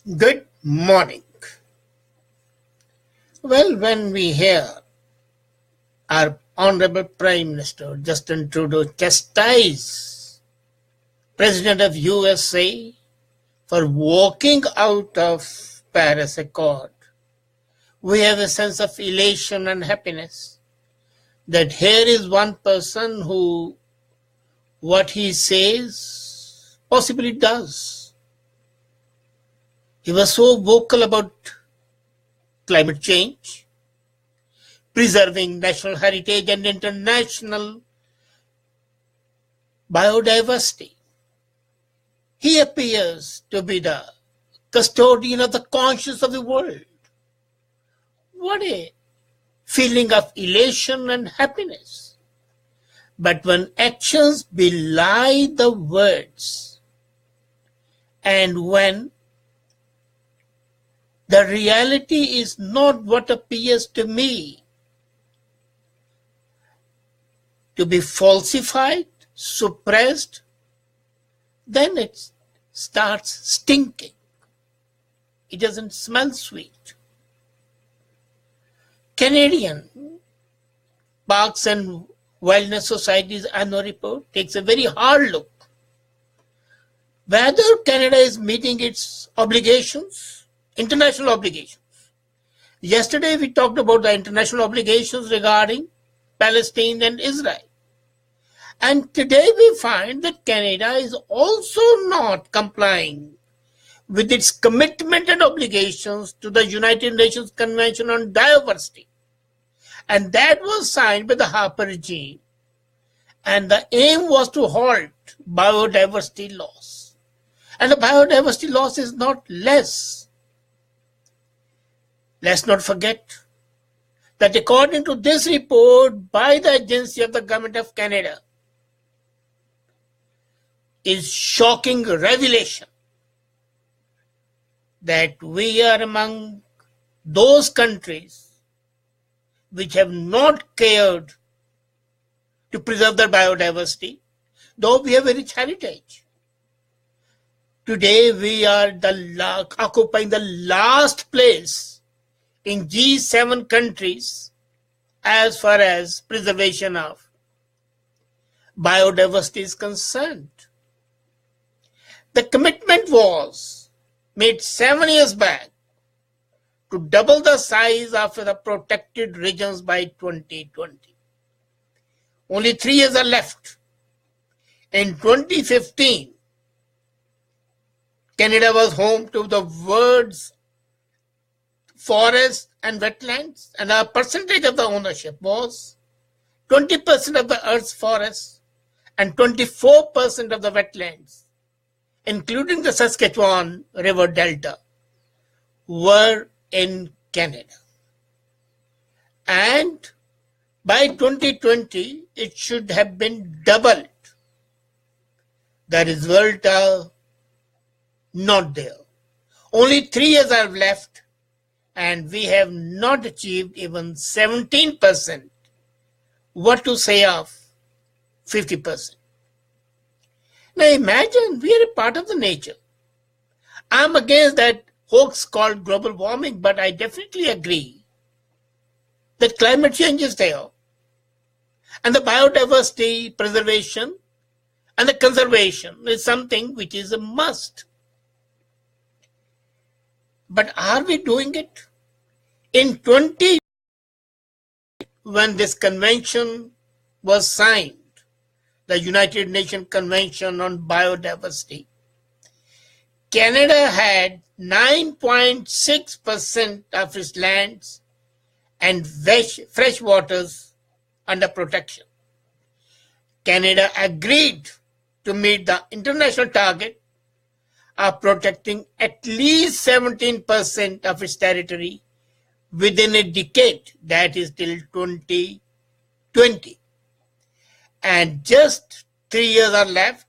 Good morning. Well, when we hear our Honorable Prime Minister Justin Trudeau chastise President of USA for walking out of Paris Accord, we have a sense of elation and happiness that here is one person who what he says possibly does. He was so vocal about climate change, preserving national heritage and international biodiversity. He appears to be the custodian of the conscience of the world. What a feeling of elation and happiness. But when actions belie the words, and when the reality is not what appears to me to be falsified, suppressed, then it starts stinking. It doesn't smell sweet. Canadian Parks and Wilderness Society's annual report takes a very hard look whether Canada is meeting its obligations, international obligations. Yesterday we talked about the international obligations regarding Palestine and Israel. And today we find that Canada is also not complying with its commitment and obligations to the United Nations Convention on Biodiversity. And that was signed by the Harper regime. And the aim was to halt biodiversity loss. And the biodiversity loss is not less. Let's not forget that according to this report by the agency of the Government of Canada, is shocking revelation that we are among those countries which have not cared to preserve their biodiversity, though we have a rich heritage. Today we are occupying the last place in G7 countries as far as preservation of biodiversity is concerned. The commitment was made 7 years back to double the size of the protected regions by 2020. Only 3 years are left. In 2015, Canada was home to the world's forests and wetlands, and our percentage of the ownership was 20% of the Earth's forests and 24% of the wetlands, including the Saskatchewan River Delta, were in Canada. And by 2020, it should have been doubled. The results are not there. Only 3 years are left, and we have not achieved even 17%. What to say of 50%? Now imagine we are a part of the nature. I'm against that hoax called global warming, but I definitely agree that climate change is there. And the biodiversity preservation and the conservation is something which is a must. But are we doing it? In 20, when this convention was signed, the United Nations Convention on Biodiversity, Canada had 9.6% of its lands and fresh waters under protection. Canada agreed to meet the international target of protecting at least 17% of its territory within a decade, that is till 2020. And just 3 years are left,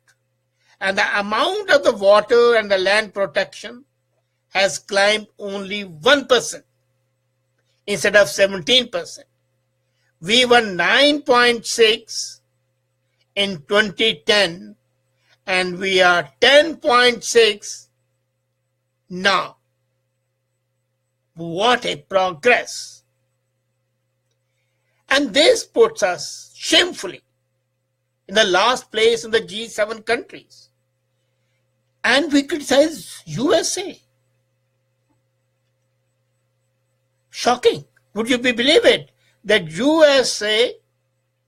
and the amount of the water and the land protection has climbed only 1% instead of 17%. We were 9.6 in 2010, and we are 10.6 now. What a progress! And this puts us shamefully in the last place in the G7 countries. And we criticize USA. Shocking. Would you believe it? That USA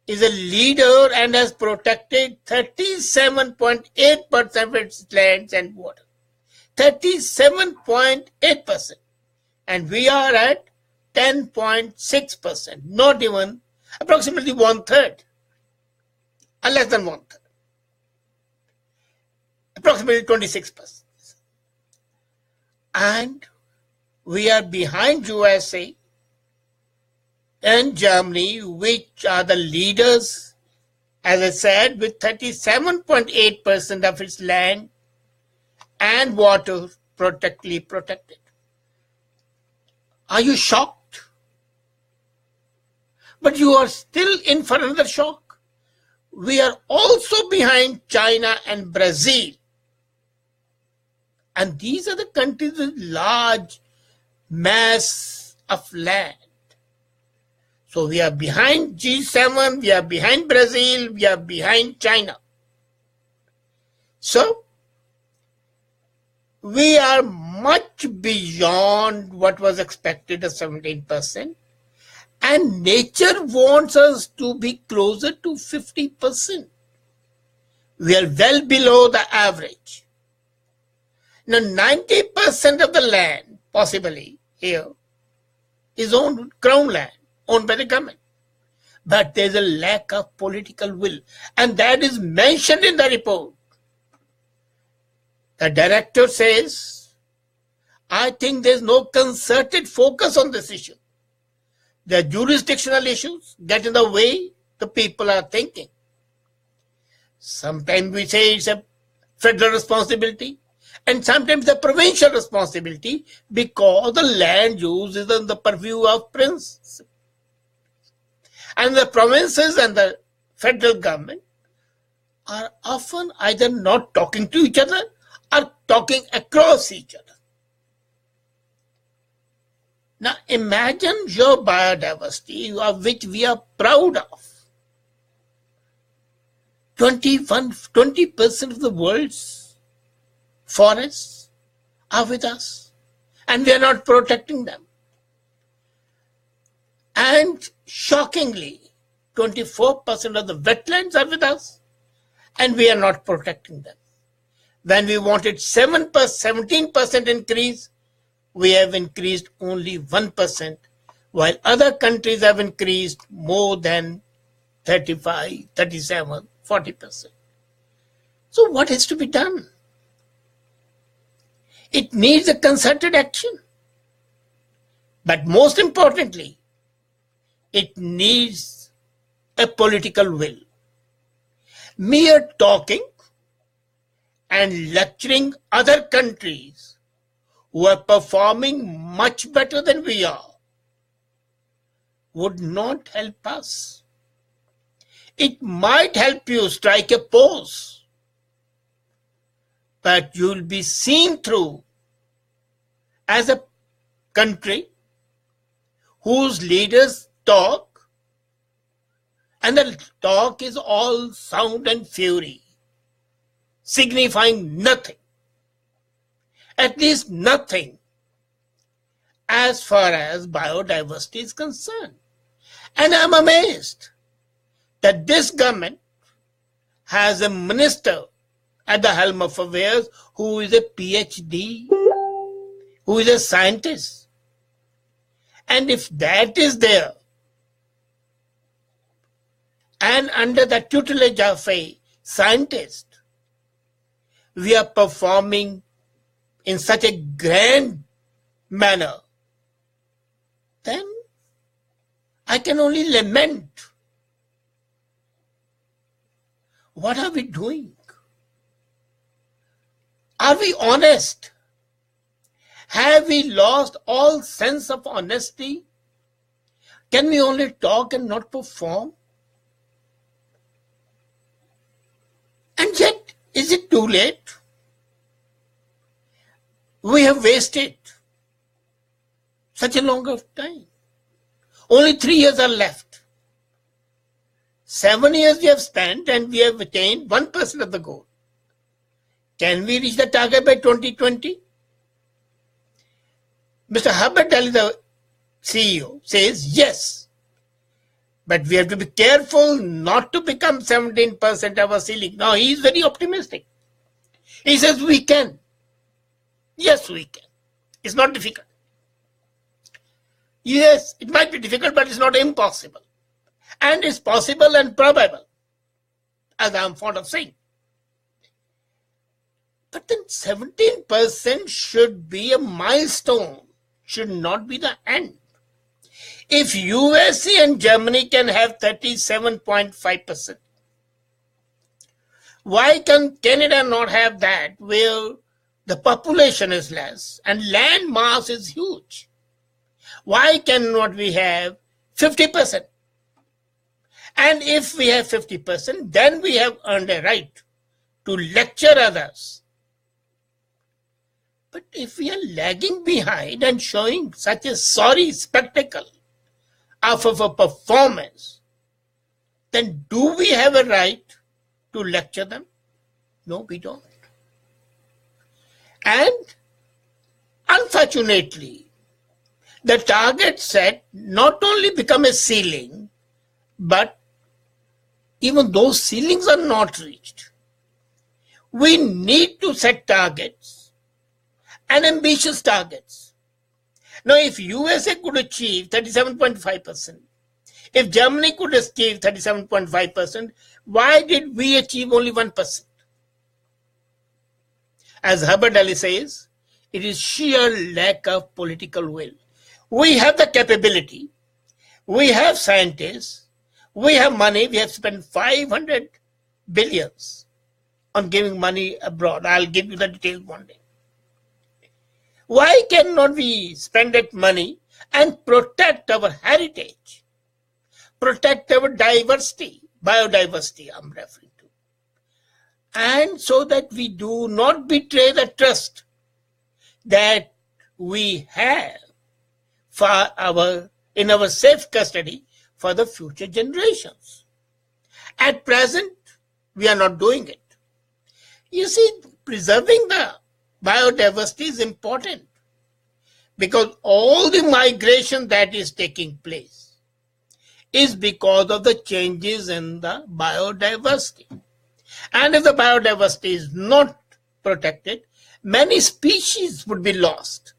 is a leader and has protected 37.8% of its lands and water. 37.8%. And we are at 10.6%. Not even approximately one-third. Less than one-third. Approximately 26%. And we are behind USA and Germany, which are the leaders, as I said, with 37.8% of its land and water protected. Are you shocked? But you are still in for another shock. We are also behind China and Brazil. And these are the countries with large mass of land. So we are behind G7, we are behind Brazil, we are behind China. So we are much beyond what was expected of 17%. And nature wants us to be closer to 50%. We are well below the average. Now 90% of the land, possibly here, is owned crown land, owned by the government. But there is a lack of political will. And that is mentioned in the report. The director says, I think there is no concerted focus on this issue. The jurisdictional issues get in the way the people are thinking. Sometimes we say it's a federal responsibility and sometimes the provincial responsibility because the land use is in the purview of princes. And the provinces and the federal government are often either not talking to each other or talking across each other. Now imagine your biodiversity of which we are proud of. 20% of the world's forests are with us and we are not protecting them. And shockingly, 24% of the wetlands are with us and we are not protecting them. When we wanted 17% increase, we have increased only 1%, while other countries have increased more than 35, 37, 40%. So what is to be done? It needs a concerted action. But most importantly, it needs a political will. Mere talking and lecturing other countries who are performing much better than we are would not help us. It might help you strike a pose, but you'll be seen through as a country whose leaders talk, and the talk is all sound and fury, signifying nothing. At least nothing as far as biodiversity is concerned. And I'm amazed that this government has a minister at the helm of affairs who is a PhD, who is a scientist. And if that is there, and under the tutelage of a scientist, we are performing in such a grand manner, then I can only lament. What are we doing? Are we honest? Have we lost all sense of honesty? Can we only talk and not perform? And yet, is it too late? We have wasted Such a long of time. Only 3 years are left. 7 years we have spent and we have attained 1% of the goal. Can we reach the target by 2020? Mr. Herbert Daly, the CEO, says yes. But we have to be careful not to become 17% of our ceiling. Now, he is very optimistic. He says we can. Yes, we can. It's not difficult. Yes, it might be difficult, but it's not impossible. And it's possible and probable, as I'm fond of saying. But then 17% should be a milestone, should not be the end. If USA and Germany can have 37.5%, why can Canada not have that, where the population is less and land mass is huge? Why cannot we have 50%? And if we have 50%, then we have earned a right to lecture others. But if we are lagging behind and showing such a sorry spectacle of a performance, then do we have a right to lecture them? No, we don't. And unfortunately, the target set not only become a ceiling, but even those ceilings are not reached. We need to set targets and ambitious targets. Now, if USA could achieve 37.5%, if Germany could achieve 37.5%, why did we achieve only 1%? As Herbert Daly says, it is sheer lack of political will. We have the capability, we have scientists, we have money, we have spent 500 billions on giving money abroad. I'll give you the details one day. Why cannot we spend that money and protect our heritage, protect our diversity, biodiversity I'm referring to, and so that we do not betray the trust that we have in our safe custody for the future generations. At present, we are not doing it. You see, preserving the biodiversity is important because all the migration that is taking place is because of the changes in the biodiversity. And if the biodiversity is not protected, many species would be lost.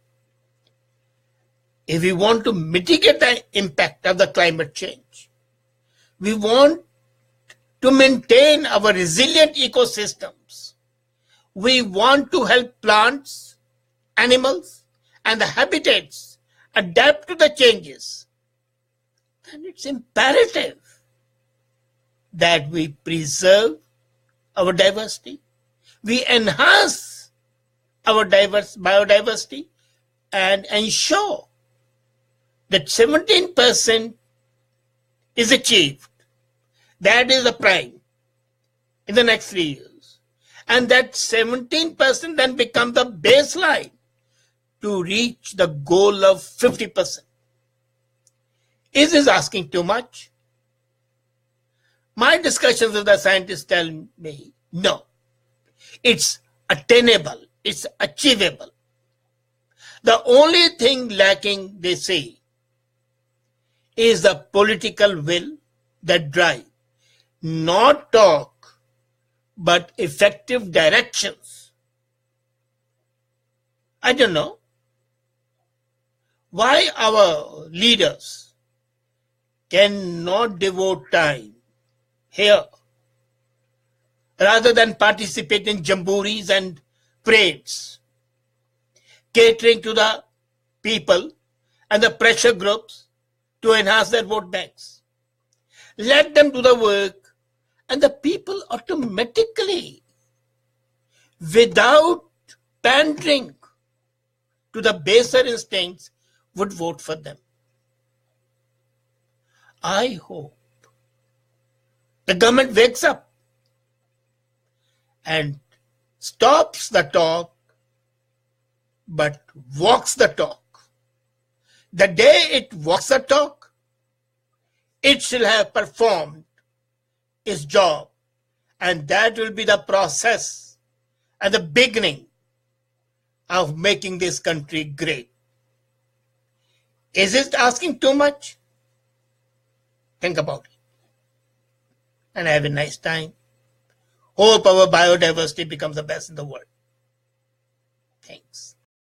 If we want to mitigate the impact of the climate change, we want to maintain our resilient ecosystems, we want to help plants, animals, and the habitats adapt to the changes, then it's imperative that we preserve our diversity, we enhance our biodiversity, and ensure that 17% is achieved. That is the prime in the next 3 years. And that 17% then becomes the baseline to reach the goal of 50%. Is this asking too much? My discussions with the scientists tell me, no, it's attainable, it's achievable. The only thing lacking, they say, is the political will that drive, not talk, but effective directions. I don't know why our leaders cannot devote time here rather than participate in jamborees and parades, catering to the people and the pressure groups to enhance their vote banks. Let them do the work and the people automatically, without pandering to the baser instincts, would vote for them. I hope the government wakes up and stops the talk but walks the talk. The day it walks the talk, it shall have performed its job, and that will be the process and the beginning of making this country great. Is it asking too much? Think about it. And have a nice time. Hope our biodiversity becomes the best in the world. Thanks.